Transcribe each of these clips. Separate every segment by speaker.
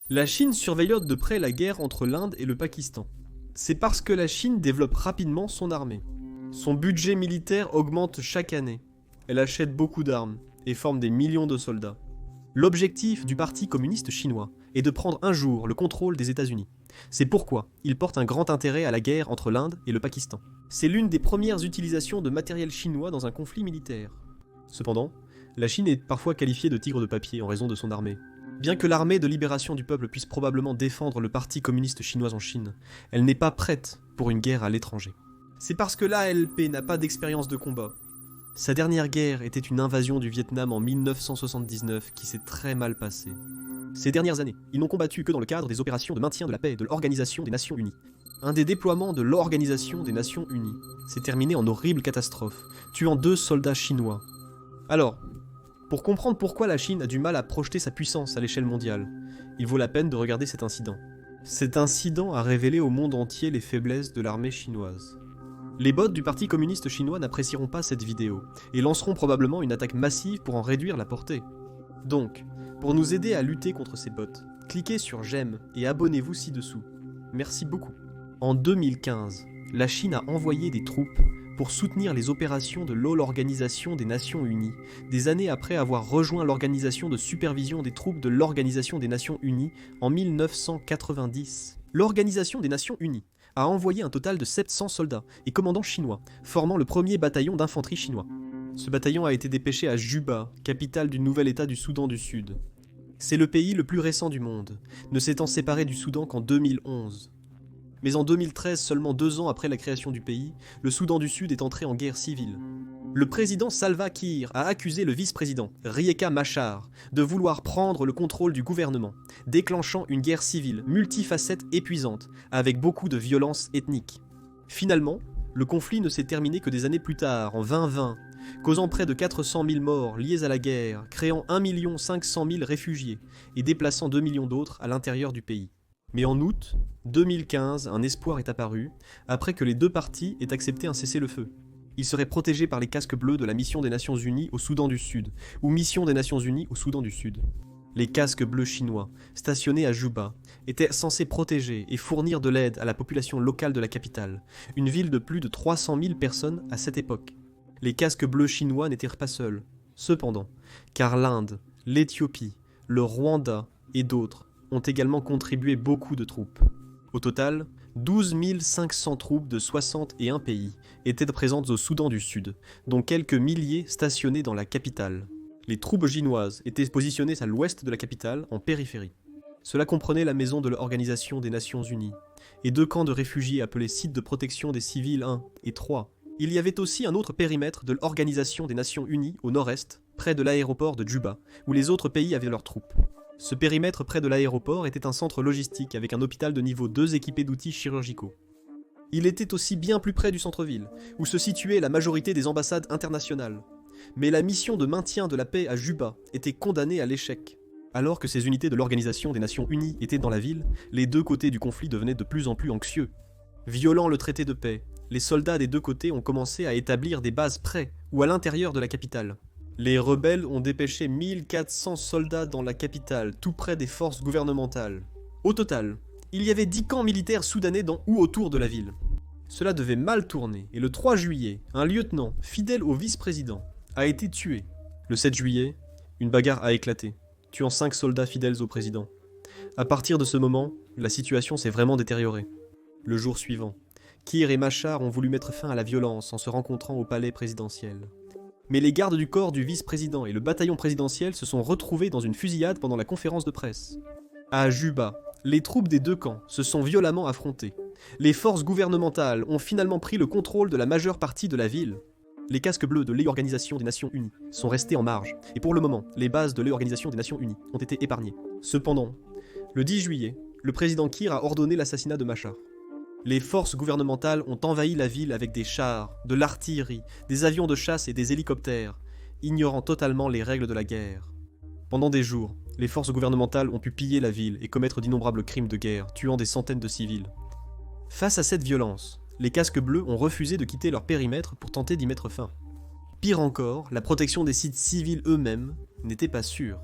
Speaker 1: La Chine surveillote de près la guerre entre l'Inde et le Pakistan. C'est parce que la Chine développe rapidement son armée. Son budget militaire augmente chaque année. Elle achète beaucoup d'armes et forme des millions de soldats. L'objectif du Parti communiste chinois est de prendre un jour le contrôle des États-Unis. C'est pourquoi il porte un grand intérêt à la guerre entre l'Inde et le Pakistan. C'est l'une des premières utilisations de matériel chinois dans un conflit militaire. Cependant, la Chine est parfois qualifiée de tigre de papier en raison de son armée. Bien que l'armée de libération du peuple puisse probablement défendre le Parti communiste chinois en Chine, elle n'est pas prête pour une guerre à l'étranger. C'est parce que l'ALP n'a pas d'expérience de combat. Sa dernière guerre était une invasion du Vietnam en 1979 qui s'est très mal passée. Ces dernières années, ils n'ont combattu que dans le cadre des opérations de maintien de la paix de l'Organisation des Nations Unies. Un des déploiements de l'Organisation des Nations Unies s'est terminé en horrible catastrophe, tuant 2 soldats chinois. Alors, pour comprendre pourquoi la Chine a du mal à projeter sa puissance à l'échelle mondiale, il vaut la peine de regarder cet incident. Cet incident a révélé au monde entier les faiblesses de l'armée chinoise. Les bots du Parti communiste chinois n'apprécieront pas cette vidéo et lanceront probablement une attaque massive pour en réduire la portée. Donc, pour nous aider à lutter contre ces bots, cliquez sur j'aime et abonnez-vous ci-dessous. Merci beaucoup. En 2015, la Chine a envoyé des troupes pour soutenir les opérations de l'Organisation des Nations Unies, des années après avoir rejoint l'organisation de supervision des troupes de l'Organisation des Nations Unies en 1990. L'Organisation des Nations Unies a envoyé un total de 700 soldats et commandants chinois, formant le premier bataillon d'infanterie chinois. Ce bataillon a été dépêché à Juba, capitale du nouvel État du Soudan du Sud. C'est le pays le plus récent du monde, ne s'étant séparé du Soudan qu'en 2011. Mais en 2013, seulement 2 ans après la création du pays, le Soudan du Sud est entré en guerre civile. Le président Salva Kiir a accusé le vice-président, Rieka Machar, de vouloir prendre le contrôle du gouvernement, déclenchant une guerre civile multifacette épuisante, avec beaucoup de violence ethnique. Finalement, le conflit ne s'est terminé que des années plus tard, en 2020, causant près de 400 000 morts liés à la guerre, créant 1 500 000 réfugiés et déplaçant 2 millions d'autres à l'intérieur du pays. Mais en août 2015, un espoir est apparu, après que les 2 parties aient accepté un cessez-le-feu. Ils seraient protégés par les casques bleus de la mission des Nations Unies au Soudan du Sud, ou mission des Nations Unies au Soudan du Sud. Les casques bleus chinois, stationnés à Juba, étaient censés protéger et fournir de l'aide à la population locale de la capitale, une ville de plus de 300 000 personnes à cette époque. Les casques bleus chinois n'étaient pas seuls, cependant, car l'Inde, l'Éthiopie, le Rwanda et d'autres ont également contribué beaucoup de troupes. Au total, 12 500 troupes de 61 pays étaient présentes au Soudan du Sud, dont quelques milliers stationnés dans la capitale. Les troupes chinoises étaient positionnées à l'ouest de la capitale, en périphérie. Cela comprenait la maison de l'Organisation des Nations Unies, et 2 camps de réfugiés appelés sites de protection des civils 1 et 3. Il y avait aussi un autre périmètre de l'Organisation des Nations Unies au nord-est, près de l'aéroport de Juba, où les autres pays avaient leurs troupes. Ce périmètre près de l'aéroport était un centre logistique avec un hôpital de niveau 2 équipé d'outils chirurgicaux. Il était aussi bien plus près du centre-ville, où se situait la majorité des ambassades internationales. Mais la mission de maintien de la paix à Juba était condamnée à l'échec. Alors que ces unités de l'Organisation des Nations Unies étaient dans la ville, les 2 côtés du conflit devenaient de plus en plus anxieux. Violant le traité de paix, les soldats des 2 côtés ont commencé à établir des bases près ou à l'intérieur de la capitale. Les rebelles ont dépêché 1400 soldats dans la capitale, tout près des forces gouvernementales. Au total, il y avait 10 camps militaires soudanais dans ou autour de la ville. Cela devait mal tourner, et le 3 juillet, un lieutenant, fidèle au vice-président, a été tué. Le 7 juillet, une bagarre a éclaté, tuant 5 soldats fidèles au président. À partir de ce moment, la situation s'est vraiment détériorée. Le jour suivant, Kiir et Machar ont voulu mettre fin à la violence en se rencontrant au palais présidentiel. Mais les gardes du corps du vice-président et le bataillon présidentiel se sont retrouvés dans une fusillade pendant la conférence de presse. À Juba, les troupes des 2 camps se sont violemment affrontées. Les forces gouvernementales ont finalement pris le contrôle de la majeure partie de la ville. Les casques bleus de l'Organisation des Nations Unies sont restés en marge, et pour le moment, les bases de l'Organisation des Nations Unies ont été épargnées. Cependant, le 10 juillet, le président Kiir a ordonné l'assassinat de Machar. Les forces gouvernementales ont envahi la ville avec des chars, de l'artillerie, des avions de chasse et des hélicoptères, ignorant totalement les règles de la guerre. Pendant des jours, les forces gouvernementales ont pu piller la ville et commettre d'innombrables crimes de guerre, tuant des centaines de civils. Face à cette violence, les casques bleus ont refusé de quitter leur périmètre pour tenter d'y mettre fin. Pire encore, la protection des sites civils eux-mêmes n'était pas sûre.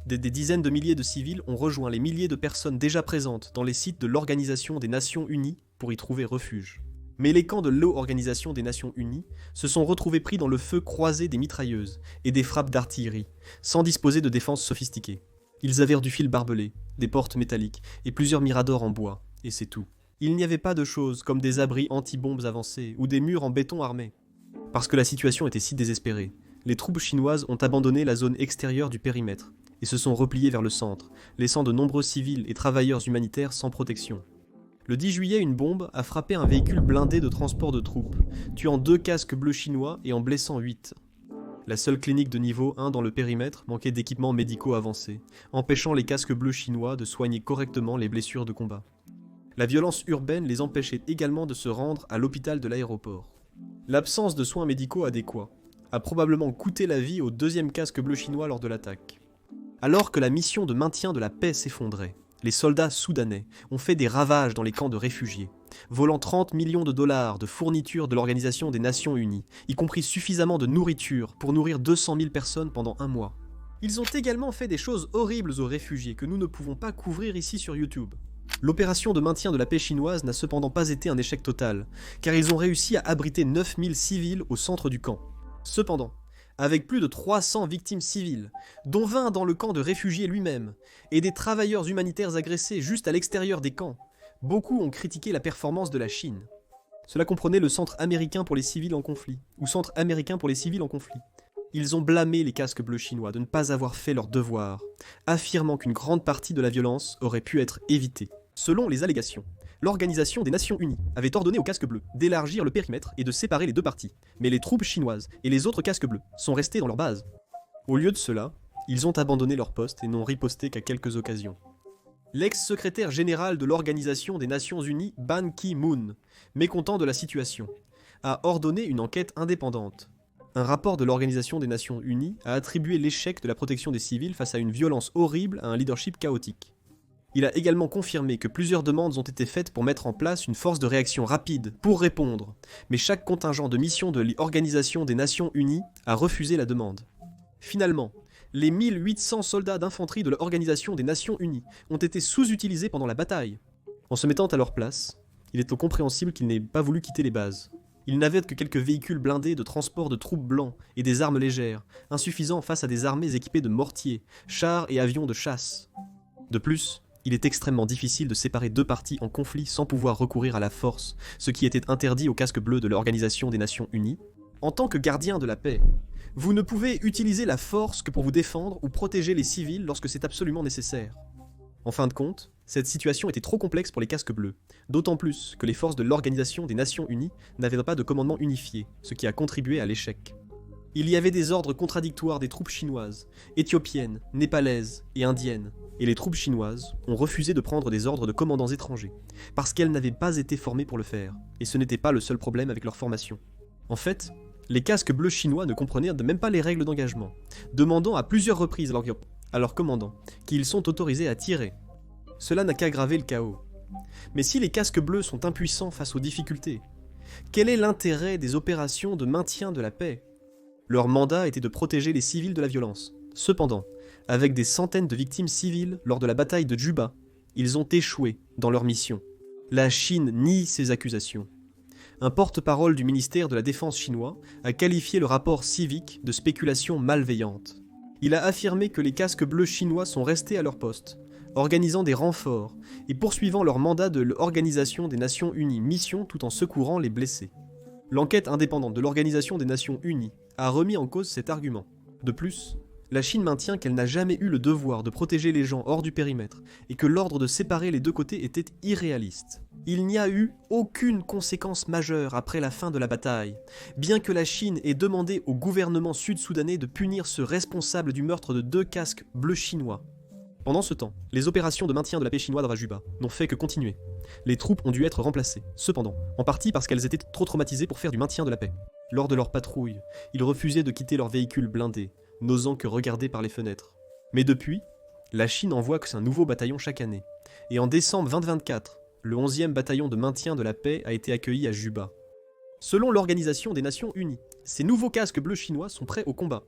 Speaker 1: Des dizaines de milliers de civils ont rejoint les milliers de personnes déjà présentes dans les sites de l'Organisation des Nations Unies pour y trouver refuge. Mais les camps de l'Organisation des Nations Unies se sont retrouvés pris dans le feu croisé des mitrailleuses et des frappes d'artillerie, sans disposer de défenses sophistiquées. Ils avaient du fil barbelé, des portes métalliques et plusieurs miradors en bois, et c'est tout. Il n'y avait pas de choses comme des abris anti-bombes avancés ou des murs en béton armé. Parce que la situation était si désespérée, les troupes chinoises ont abandonné la zone extérieure du périmètre et se sont repliées vers le centre, laissant de nombreux civils et travailleurs humanitaires sans protection. Le 10 juillet, une bombe a frappé un véhicule blindé de transport de troupes, tuant 2 casques bleus chinois et en blessant 8. La seule clinique de niveau 1 dans le périmètre manquait d'équipements médicaux avancés, empêchant les casques bleus chinois de soigner correctement les blessures de combat. La violence urbaine les empêchait également de se rendre à l'hôpital de l'aéroport. L'absence de soins médicaux adéquats a probablement coûté la vie au 2e casque bleu chinois lors de l'attaque. Alors que la mission de maintien de la paix s'effondrait, les soldats soudanais ont fait des ravages dans les camps de réfugiés, volant 30 millions de dollars de fournitures de l'Organisation des Nations Unies, y compris suffisamment de nourriture pour nourrir 200 000 personnes pendant 1 mois. Ils ont également fait des choses horribles aux réfugiés que nous ne pouvons pas couvrir ici sur YouTube. L'opération de maintien de la paix chinoise n'a cependant pas été un échec total, car ils ont réussi à abriter 9000 civils au centre du camp. Cependant, avec plus de 300 victimes civiles, dont 20 dans le camp de réfugiés lui-même, et des travailleurs humanitaires agressés juste à l'extérieur des camps, beaucoup ont critiqué la performance de la Chine. Cela comprenait le Centre américain pour les civils en conflit, ou Centre américain pour les civils en conflit. Ils ont blâmé les casques bleus chinois de ne pas avoir fait leur devoir, affirmant qu'une grande partie de la violence aurait pu être évitée. Selon les allégations, l'Organisation des Nations Unies avait ordonné aux casques bleus d'élargir le périmètre et de séparer les 2 parties, mais les troupes chinoises et les autres casques bleus sont restés dans leur base. Au lieu de cela, ils ont abandonné leur poste et n'ont riposté qu'à quelques occasions. L'ex-secrétaire général de l'Organisation des Nations Unies, Ban Ki-moon, mécontent de la situation, a ordonné une enquête indépendante. Un rapport de l'Organisation des Nations Unies a attribué l'échec de la protection des civils face à une violence horrible à un leadership chaotique. Il a également confirmé que plusieurs demandes ont été faites pour mettre en place une force de réaction rapide pour répondre, mais chaque contingent de mission de l'Organisation des Nations Unies a refusé la demande. Finalement, les 1800 soldats d'infanterie de l'Organisation des Nations Unies ont été sous-utilisés pendant la bataille. En se mettant à leur place, il est compréhensible qu'ils n'aient pas voulu quitter les bases. Ils n'avaient que quelques véhicules blindés de transport de troupes blancs et des armes légères, insuffisants face à des armées équipées de mortiers, chars et avions de chasse. De plus, il est extrêmement difficile de séparer 2 parties en conflit sans pouvoir recourir à la force, ce qui était interdit aux casques bleus de l'Organisation des Nations Unies. En tant que gardien de la paix, vous ne pouvez utiliser la force que pour vous défendre ou protéger les civils lorsque c'est absolument nécessaire. En fin de compte, cette situation était trop complexe pour les casques bleus, d'autant plus que les forces de l'Organisation des Nations Unies n'avaient pas de commandement unifié, ce qui a contribué à l'échec. Il y avait des ordres contradictoires des troupes chinoises, éthiopiennes, népalaises et indiennes, et les troupes chinoises ont refusé de prendre des ordres de commandants étrangers, parce qu'elles n'avaient pas été formées pour le faire, et ce n'était pas le seul problème avec leur formation. En fait, les casques bleus chinois ne comprenaient même pas les règles d'engagement, demandant à plusieurs reprises à leurs commandants qu'ils sont autorisés à tirer. Cela n'a qu'aggravé le chaos. Mais si les casques bleus sont impuissants face aux difficultés, quel est l'intérêt des opérations de maintien de la paix ? Leur mandat était de protéger les civils de la violence. Cependant, avec des centaines de victimes civiles lors de la bataille de Juba, ils ont échoué dans leur mission. La Chine nie ces accusations. Un porte-parole du ministère de la Défense chinois a qualifié le rapport civique de spéculation malveillante. Il a affirmé que les casques bleus chinois sont restés à leur poste, organisant des renforts et poursuivant leur mandat de l'Organisation des Nations Unies mission tout en secourant les blessés. L'enquête indépendante de l'Organisation des Nations Unies a remis en cause cet argument. De plus, la Chine maintient qu'elle n'a jamais eu le devoir de protéger les gens hors du périmètre et que l'ordre de séparer les 2 côtés était irréaliste. Il n'y a eu aucune conséquence majeure après la fin de la bataille, bien que la Chine ait demandé au gouvernement sud-soudanais de punir ce responsable du meurtre de 2 casques bleus chinois. Pendant ce temps, les opérations de maintien de la paix chinoise à Juba n'ont fait que continuer. Les troupes ont dû être remplacées, cependant, en partie parce qu'elles étaient trop traumatisées pour faire du maintien de la paix. Lors de leur patrouille, ils refusaient de quitter leurs véhicules blindés, n'osant que regarder par les fenêtres. Mais depuis, la Chine envoie un nouveau bataillon chaque année, et en décembre 2024, le 11e bataillon de maintien de la paix a été accueilli à Juba. Selon l'Organisation des Nations Unies, ces nouveaux casques bleus chinois sont prêts au combat.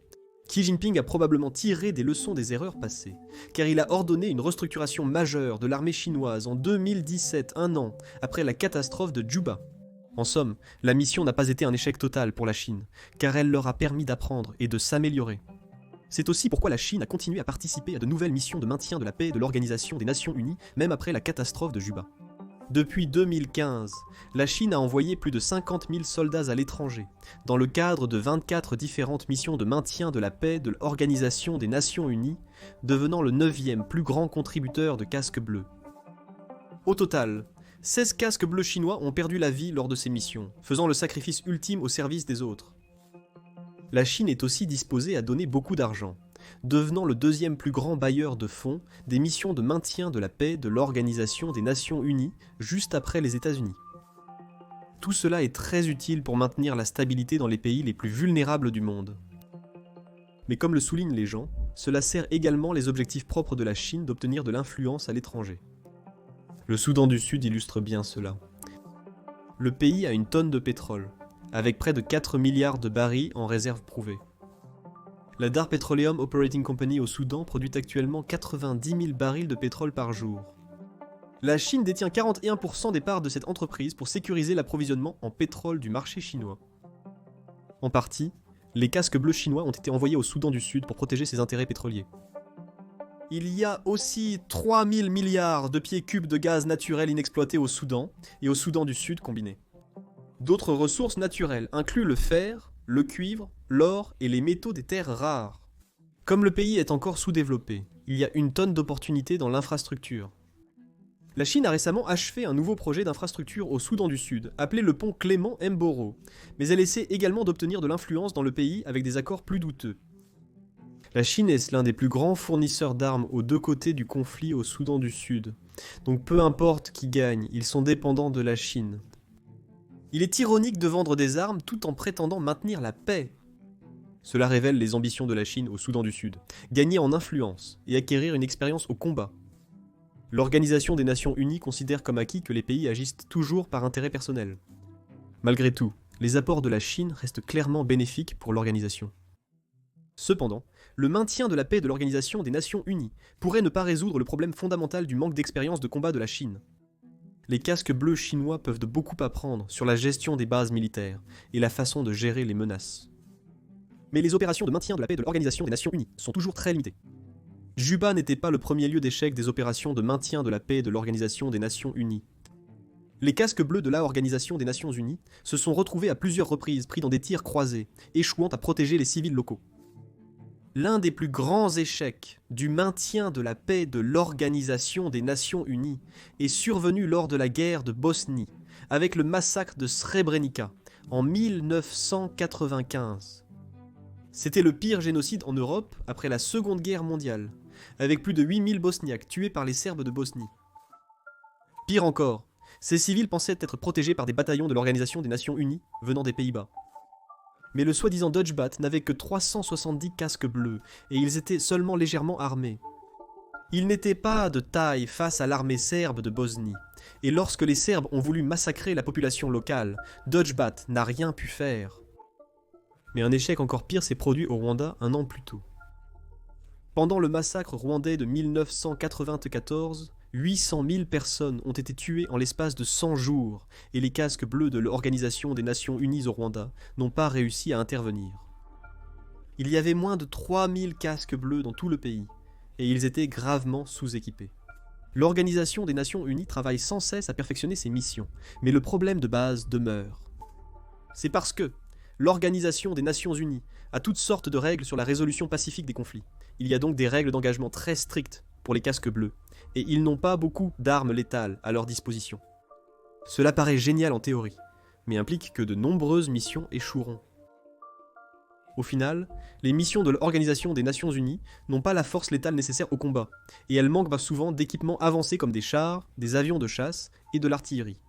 Speaker 1: Xi Jinping a probablement tiré des leçons des erreurs passées, car il a ordonné une restructuration majeure de l'armée chinoise en 2017, un an après la catastrophe de Juba. En somme, la mission n'a pas été un échec total pour la Chine, car elle leur a permis d'apprendre et de s'améliorer. C'est aussi pourquoi la Chine a continué à participer à de nouvelles missions de maintien de la paix de l'Organisation des Nations Unies, même après la catastrophe de Juba. Depuis 2015, la Chine a envoyé plus de 50 000 soldats à l'étranger, dans le cadre de 24 différentes missions de maintien de la paix de l'Organisation des Nations Unies, devenant le 9e plus grand contributeur de casques bleus. Au total, 16 casques bleus chinois ont perdu la vie lors de ces missions, faisant le sacrifice ultime au service des autres. La Chine est aussi disposée à donner beaucoup d'argent, devenant le 2e plus grand bailleur de fonds des missions de maintien de la paix de l'Organisation des Nations Unies, juste après les États-Unis. Tout cela est très utile pour maintenir la stabilité dans les pays les plus vulnérables du monde. Mais comme le soulignent les gens, cela sert également les objectifs propres de la Chine d'obtenir de l'influence à l'étranger. Le Soudan du Sud illustre bien cela. Le pays a une tonne de pétrole, avec près de 4 milliards de barils en réserve prouvée. La Dar Petroleum Operating Company au Soudan produit actuellement 90 000 barils de pétrole par jour. La Chine détient 41% des parts de cette entreprise pour sécuriser l'approvisionnement en pétrole du marché chinois. En partie, les casques bleus chinois ont été envoyés au Soudan du Sud pour protéger ses intérêts pétroliers. Il y a aussi 3000 milliards de pieds cubes de gaz naturel inexploités au Soudan et au Soudan du Sud combinés. D'autres ressources naturelles incluent le fer, le cuivre, l'or et les métaux des terres rares. Comme le pays est encore sous-développé, il y a une tonne d'opportunités dans l'infrastructure. La Chine a récemment achevé un nouveau projet d'infrastructure au Soudan du Sud, appelé le pont Clément Mboro, mais elle essaie également d'obtenir de l'influence dans le pays avec des accords plus douteux. La Chine est l'un des plus grands fournisseurs d'armes aux deux côtés du conflit au Soudan du Sud, donc peu importe qui gagne, ils sont dépendants de la Chine. Il est ironique de vendre des armes tout en prétendant maintenir la paix. Cela révèle les ambitions de la Chine au Soudan du Sud, gagner en influence et acquérir une expérience au combat. L'Organisation des Nations Unies considère comme acquis que les pays agissent toujours par intérêt personnel. Malgré tout, les apports de la Chine restent clairement bénéfiques pour l'organisation. Cependant, le maintien de la paix de l'Organisation des Nations Unies pourrait ne pas résoudre le problème fondamental du manque d'expérience de combat de la Chine. Les casques bleus chinois peuvent de beaucoup apprendre sur la gestion des bases militaires et la façon de gérer les menaces. Mais les opérations de maintien de la paix de l'Organisation des Nations Unies sont toujours très limitées. Juba n'était pas le premier lieu d'échec des opérations de maintien de la paix de l'Organisation des Nations Unies. Les casques bleus de l'Organisation des Nations Unies se sont retrouvés à plusieurs reprises pris dans des tirs croisés, échouant à protéger les civils locaux. L'un des plus grands échecs du maintien de la paix de l'Organisation des Nations Unies est survenu lors de la guerre de Bosnie, avec le massacre de Srebrenica, en 1995. C'était le pire génocide en Europe après la Seconde Guerre mondiale, avec plus de 8000 Bosniaques tués par les Serbes de Bosnie. Pire encore, ces civils pensaient être protégés par des bataillons de l'Organisation des Nations Unies venant des Pays-Bas. Mais le soi-disant Dutchbat n'avait que 370 casques bleus, et ils étaient seulement légèrement armés. Ils n'étaient pas de taille face à l'armée serbe de Bosnie, et lorsque les Serbes ont voulu massacrer la population locale, Dutchbat n'a rien pu faire. Mais un échec encore pire s'est produit au Rwanda un an plus tôt. Pendant le massacre rwandais de 1994, 800 000 personnes ont été tuées en l'espace de 100 jours, et les casques bleus de l'Organisation des Nations Unies au Rwanda n'ont pas réussi à intervenir. Il y avait moins de 3000 casques bleus dans tout le pays, et ils étaient gravement sous-équipés. L'Organisation des Nations Unies travaille sans cesse à perfectionner ses missions, mais le problème de base demeure. C'est parce que l'Organisation des Nations Unies a toutes sortes de règles sur la résolution pacifique des conflits. Il y a donc des règles d'engagement très strictes pour les casques bleus, et ils n'ont pas beaucoup d'armes létales à leur disposition. Cela paraît génial en théorie, mais implique que de nombreuses missions échoueront. Au final, les missions de l'Organisation des Nations Unies n'ont pas la force létale nécessaire au combat, et elles manquent souvent d'équipements avancés comme des chars, des avions de chasse et de l'artillerie.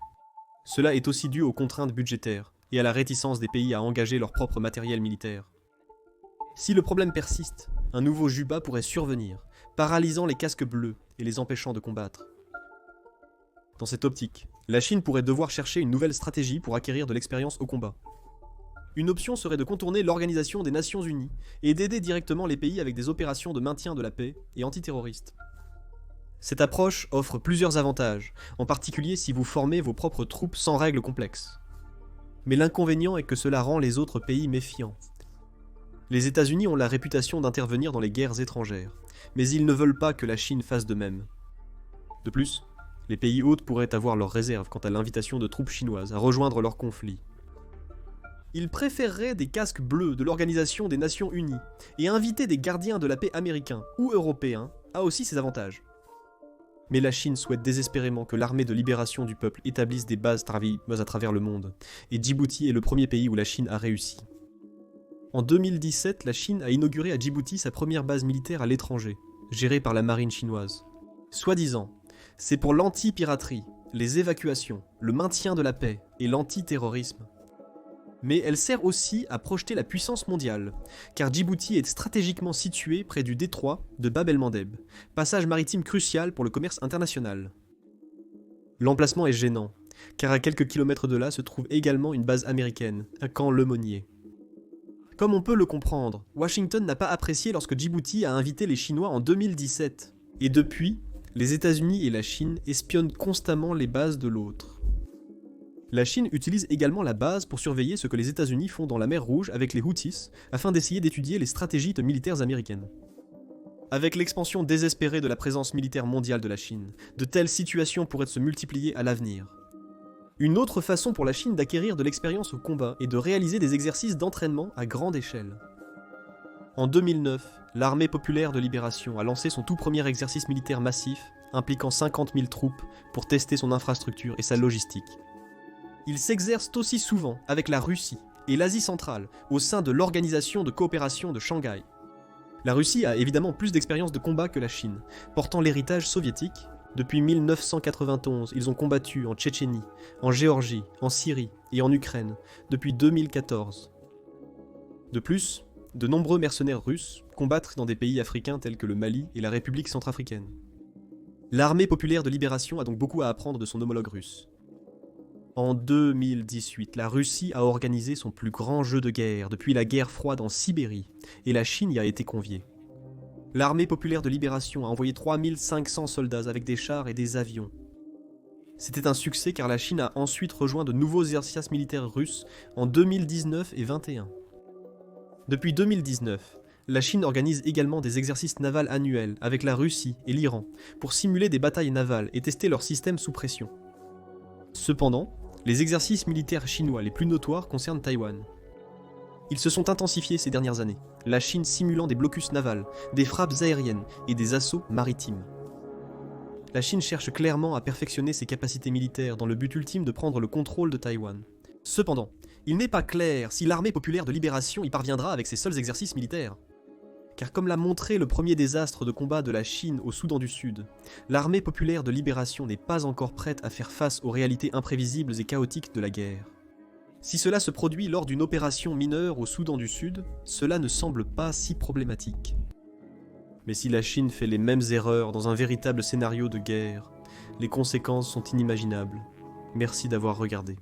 Speaker 1: Cela est aussi dû aux contraintes budgétaires, et à la réticence des pays à engager leur propre matériel militaire. Si le problème persiste, un nouveau Juba pourrait survenir, paralysant les casques bleus et les empêchant de combattre. Dans cette optique, la Chine pourrait devoir chercher une nouvelle stratégie pour acquérir de l'expérience au combat. Une option serait de contourner l'Organisation des Nations Unies et d'aider directement les pays avec des opérations de maintien de la paix et antiterroristes. Cette approche offre plusieurs avantages, en particulier si vous formez vos propres troupes sans règles complexes. Mais l'inconvénient est que cela rend les autres pays méfiants. Les États-Unis ont la réputation d'intervenir dans les guerres étrangères, mais ils ne veulent pas que la Chine fasse de même. De plus, les pays hôtes pourraient avoir leurs réserves quant à l'invitation de troupes chinoises à rejoindre leur conflit. Ils préféreraient des casques bleus de l'Organisation des Nations Unies, et inviter des gardiens de la paix américains ou européens a aussi ses avantages. Mais la Chine souhaite désespérément que l'armée de libération du peuple établisse des bases à travers le monde, et Djibouti est le premier pays où la Chine a réussi. En 2017, la Chine a inauguré à Djibouti sa première base militaire à l'étranger, gérée par la marine chinoise. Soi-disant, c'est pour l'anti-piraterie, les évacuations, le maintien de la paix et l'anti-terrorisme. Mais elle sert aussi à projeter la puissance mondiale, car Djibouti est stratégiquement situé près du détroit de Bab el-Mandeb, passage maritime crucial pour le commerce international. L'emplacement est gênant, car à quelques kilomètres de là se trouve également une base américaine, à Camp-Lemonnier. Comme on peut le comprendre, Washington n'a pas apprécié lorsque Djibouti a invité les Chinois en 2017, et depuis, les États-Unis et la Chine espionnent constamment les bases de l'autre. La Chine utilise également la base pour surveiller ce que les États-Unis font dans la mer Rouge avec les Houthis, afin d'essayer d'étudier les stratégies militaires américaines. Avec l'expansion désespérée de la présence militaire mondiale de la Chine, de telles situations pourraient se multiplier à l'avenir. Une autre façon pour la Chine d'acquérir de l'expérience au combat est de réaliser des exercices d'entraînement à grande échelle. En 2009, l'Armée populaire de libération a lancé son tout premier exercice militaire massif, impliquant 50 000 troupes, pour tester son infrastructure et sa logistique. Ils s'exercent aussi souvent avec la Russie et l'Asie centrale au sein de l'Organisation de coopération de Shanghai. La Russie a évidemment plus d'expérience de combat que la Chine, portant l'héritage soviétique. Depuis 1991, ils ont combattu en Tchétchénie, en Géorgie, en Syrie et en Ukraine depuis 2014. De plus, de nombreux mercenaires russes combattent dans des pays africains tels que le Mali et la République centrafricaine. L'Armée populaire de libération a donc beaucoup à apprendre de son homologue russe. En 2018, la Russie a organisé son plus grand jeu de guerre depuis la guerre froide en Sibérie, et la Chine y a été conviée. L'Armée populaire de libération a envoyé 3500 soldats avec des chars et des avions. C'était un succès car la Chine a ensuite rejoint de nouveaux exercices militaires russes en 2019 et 2021. Depuis 2019, la Chine organise également des exercices navals annuels avec la Russie et l'Iran pour simuler des batailles navales et tester leur système sous pression. Cependant, les exercices militaires chinois les plus notoires concernent Taïwan. Ils se sont intensifiés ces dernières années, la Chine simulant des blocus navals, des frappes aériennes et des assauts maritimes. La Chine cherche clairement à perfectionner ses capacités militaires dans le but ultime de prendre le contrôle de Taïwan. Cependant, il n'est pas clair si l'Armée populaire de libération y parviendra avec ses seuls exercices militaires. Car comme l'a montré le premier désastre de combat de la Chine au Soudan du Sud, l'Armée populaire de libération n'est pas encore prête à faire face aux réalités imprévisibles et chaotiques de la guerre. Si cela se produit lors d'une opération mineure au Soudan du Sud, cela ne semble pas si problématique. Mais si la Chine fait les mêmes erreurs dans un véritable scénario de guerre, les conséquences sont inimaginables. Merci d'avoir regardé.